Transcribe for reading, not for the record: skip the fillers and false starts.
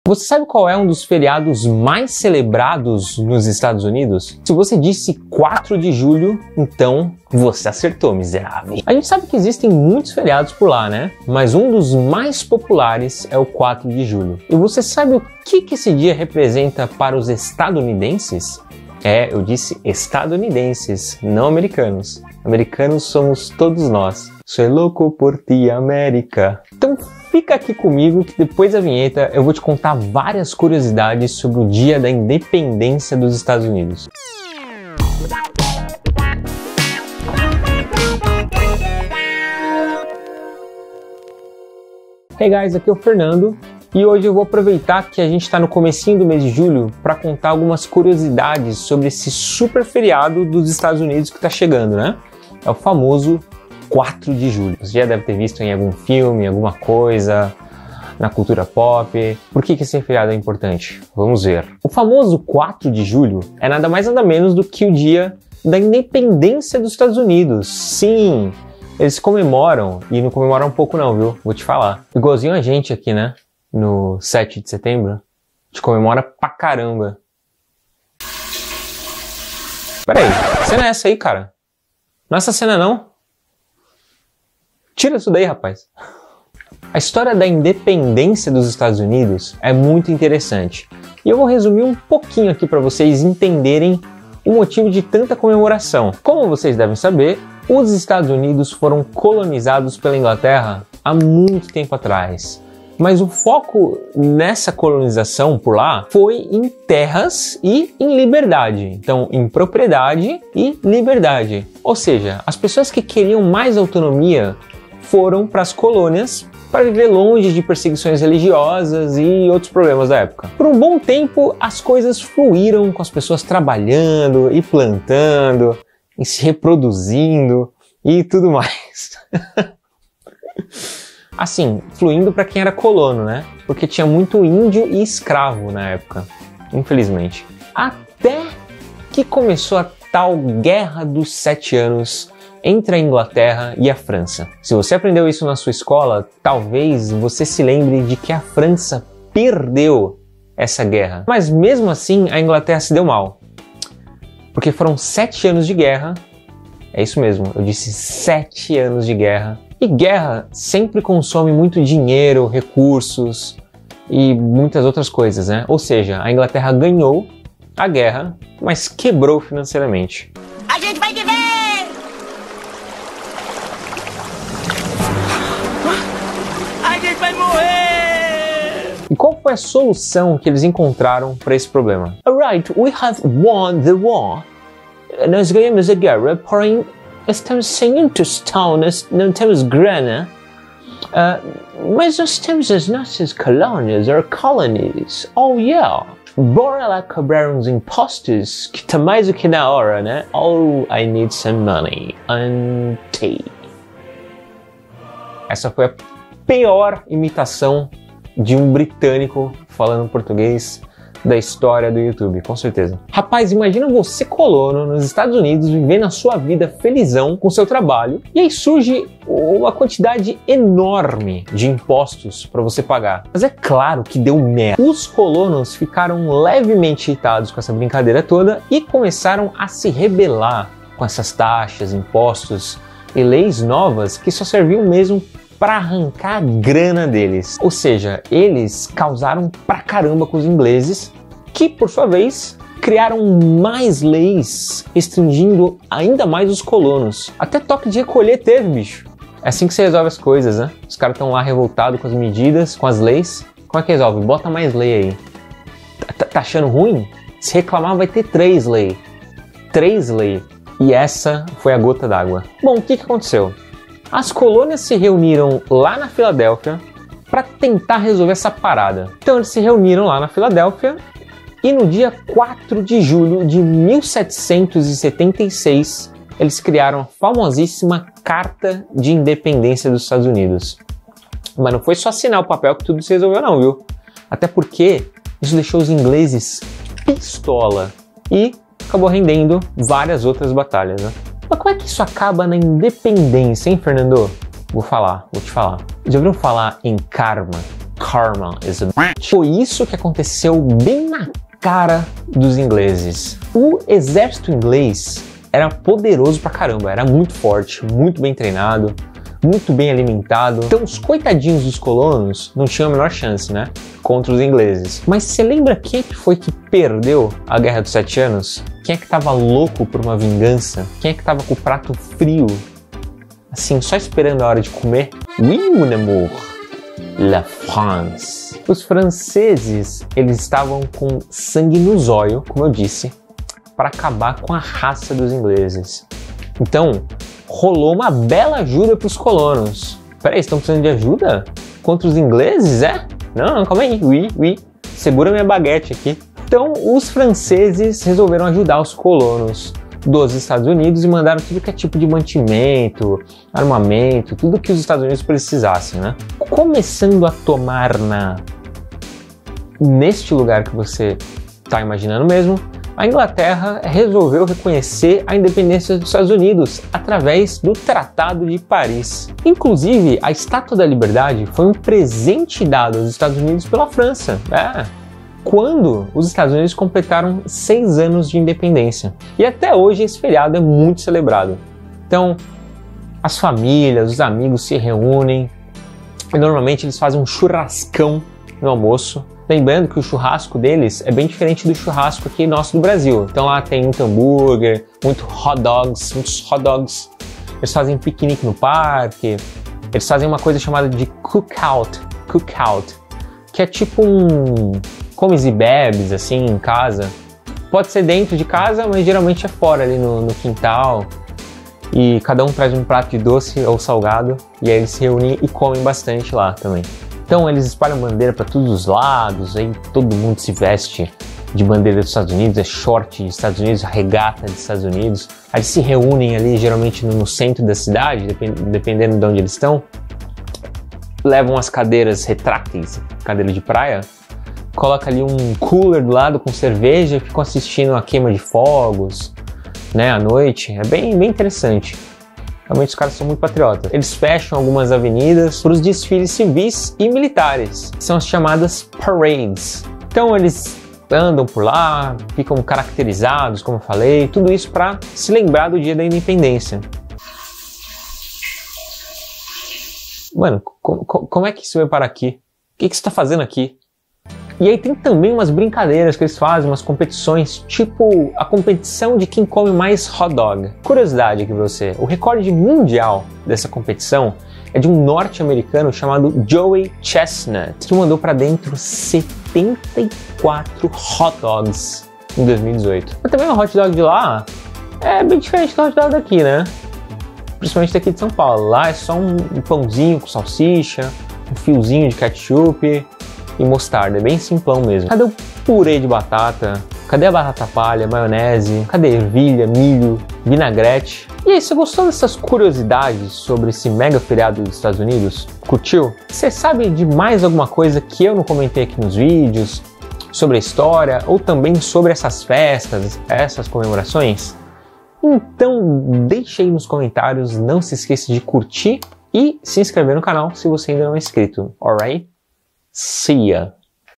Você sabe qual é um dos feriados mais celebrados nos Estados Unidos? Se você disse 4 de julho, então você acertou, miserável. A gente sabe que existem muitos feriados por lá, né? Mas um dos mais populares é o 4 de julho. E você sabe o que esse dia representa para os estadunidenses? É, eu disse estadunidenses, não americanos. Americanos somos todos nós. Sou louco por ti, América. Então fica aqui comigo que depois da vinheta eu vou te contar várias curiosidades sobre o dia da independência dos Estados Unidos. Hey guys, aqui é o Fernando. E hoje eu vou aproveitar que a gente está no comecinho do mês de julho para contar algumas curiosidades sobre esse super feriado dos Estados Unidos que está chegando, né? É o famoso 4 de julho. Você já deve ter visto em algum filme, alguma coisa, na cultura pop. Por que esse feriado é importante? Vamos ver. O famoso 4 de julho é nada mais nada menos do que o dia da independência dos Estados Unidos. Sim, eles comemoram, e não comemoram um pouco não, viu? Vou te falar. Igualzinho a gente aqui, né? No 7 de setembro, a gente comemora pra caramba. Peraí, que cena é essa aí, cara? Não é essa cena não? Tira isso daí, rapaz. A história da independência dos Estados Unidos é muito interessante. E eu vou resumir um pouquinho aqui para vocês entenderem o motivo de tanta comemoração. Como vocês devem saber, os Estados Unidos foram colonizados pela Inglaterra há muito tempo atrás. Mas o foco nessa colonização por lá foi em terras e em liberdade. Então, em propriedade e liberdade. Ou seja, as pessoas que queriam mais autonomia foram para as colônias para viver longe de perseguições religiosas e outros problemas da época. Por um bom tempo, as coisas fluíram com as pessoas trabalhando e plantando e se reproduzindo e tudo mais. Assim, fluindo para quem era colono, né? Porque tinha muito índio e escravo na época, infelizmente. Até que começou a tal Guerra dos 7 Anos entre a Inglaterra e a França. Se você aprendeu isso na sua escola, talvez você se lembre de que a França perdeu essa guerra. Mas mesmo assim, a Inglaterra se deu mal. Porque foram 7 anos de guerra. É isso mesmo, eu disse 7 anos de guerra. E guerra sempre consome muito dinheiro, recursos e muitas outras coisas, né? Ou seja, a Inglaterra ganhou a guerra, mas quebrou financeiramente. A gente vai viver! A gente vai morrer! E qual foi a solução que eles encontraram para esse problema? Alright, we have won the war. Nós ganhamos a guerra, porém estamos sem tostão, não temos grana, mas nós temos as nossas colônias, or colonies. Oh yeah! Bora lá cobrar uns impostos que tá mais do que na hora, né? Oh, I need some money. Ante. Essa foi a pior imitação de um britânico falando português da história do YouTube, com certeza. Rapaz, imagina você colono nos Estados Unidos vivendo a sua vida felizão com seu trabalho e aí surge uma quantidade enorme de impostos para você pagar. Mas é claro que deu merda. Os colonos ficaram levemente irritados com essa brincadeira toda e começaram a se rebelar com essas taxas, impostos e leis novas que só serviam mesmo para arrancar a grana deles. Ou seja, eles causaram pra caramba com os ingleses, que por sua vez criaram mais leis restringindo ainda mais os colonos. Até toque de recolher teve, bicho. É assim que você resolve as coisas, né? Os caras estão lá revoltados com as medidas, com as leis. Como é que resolve? Bota mais lei aí. Tá achando ruim? Se reclamar vai ter 3 leis. 3 leis. E essa foi a gota d'água. Bom, o que aconteceu? As colônias se reuniram lá na Filadélfia para tentar resolver essa parada. Então eles se reuniram lá na Filadélfia e no dia 4 de julho de 1776 eles criaram a famosíssima Carta de Independência dos Estados Unidos. Mas não foi só assinar o papel que tudo se resolveu não, viu? Até porque isso deixou os ingleses pistola e acabou rendendo várias outras batalhas, né? Mas como é que isso acaba na independência, hein, Fernando? Vou te falar. Já ouviram falar em karma? Karma is a bitch. Foi isso que aconteceu bem na cara dos ingleses. O exército inglês era poderoso pra caramba, era muito forte, muito bem treinado, muito bem alimentado. Então os coitadinhos dos colonos não tinham a menor chance, né? Contra os ingleses. Mas você lembra quem é que foi que perdeu a Guerra dos 7 Anos? Quem é que tava louco por uma vingança? Quem é que tava com o prato frio? Assim, só esperando a hora de comer? Oui, mon amour, la France. Os franceses, eles estavam com sangue no zóio, como eu disse, para acabar com a raça dos ingleses. Então, rolou uma bela ajuda para os colonos. Peraí, estão precisando de ajuda? Contra os ingleses, é? Não, calma aí. Oui. Segura minha baguete aqui. Então, os franceses resolveram ajudar os colonos dos Estados Unidos e mandaram tudo que é tipo de mantimento, armamento, tudo que os Estados Unidos precisassem, né? Começando a tomar neste lugar que você está imaginando mesmo, a Inglaterra resolveu reconhecer a independência dos Estados Unidos através do Tratado de Paris. Inclusive, a Estátua da Liberdade foi um presente dado aos Estados Unidos pela França, quando os Estados Unidos completaram 6 anos de independência. E até hoje esse feriado é muito celebrado. Então, as famílias, os amigos se reúnem e normalmente eles fazem um churrascão no almoço. Lembrando que o churrasco deles é bem diferente do churrasco aqui nosso do Brasil. Então lá tem muito hambúrguer, muitos hot dogs. Eles fazem piquenique no parque. Eles fazem uma coisa chamada de cookout, que é tipo um comes e bebes assim em casa. Pode ser dentro de casa, mas geralmente é fora ali no quintal. E cada um traz um prato de doce ou salgado e aí eles se reúnem e comem bastante lá também. Então eles espalham bandeira para todos os lados, aí todo mundo se veste de bandeira dos Estados Unidos, é short dos Estados Unidos, regata dos Estados Unidos. Aí eles se reúnem ali geralmente no centro da cidade, dependendo de onde eles estão. Levam as cadeiras retráteis, cadeira de praia, coloca ali um cooler do lado com cerveja e ficam assistindo a queima de fogos, né, à noite. É bem interessante. Realmente os caras são muito patriotas. Eles fecham algumas avenidas para os desfiles civis e militares. São as chamadas parades. Então eles andam por lá, ficam caracterizados, como eu falei, tudo isso para se lembrar do dia da independência. Mano, como é que isso veio parar aqui? O que você está fazendo aqui? E aí tem também umas brincadeiras que eles fazem, umas competições, tipo a competição de quem come mais hot dog. Curiosidade aqui pra você, o recorde mundial dessa competição é de um norte-americano chamado Joey Chestnut, que mandou pra dentro 74 hot dogs em 2018. Mas também o hot dog de lá é bem diferente do hot dog daqui, né? Principalmente daqui de São Paulo. Lá é só um pãozinho com salsicha, um fiozinho de ketchup e mostarda, é bem simplão mesmo. Cadê o purê de batata? Cadê a batata palha, maionese? Cadê ervilha, milho, vinagrete? E aí, você gostou dessas curiosidades sobre esse mega feriado dos Estados Unidos? Curtiu? Você sabe de mais alguma coisa que eu não comentei aqui nos vídeos? Sobre a história ou também sobre essas festas, essas comemorações? Então deixa aí nos comentários, não se esqueça de curtir e se inscrever no canal se você ainda não é inscrito, alright? See ya!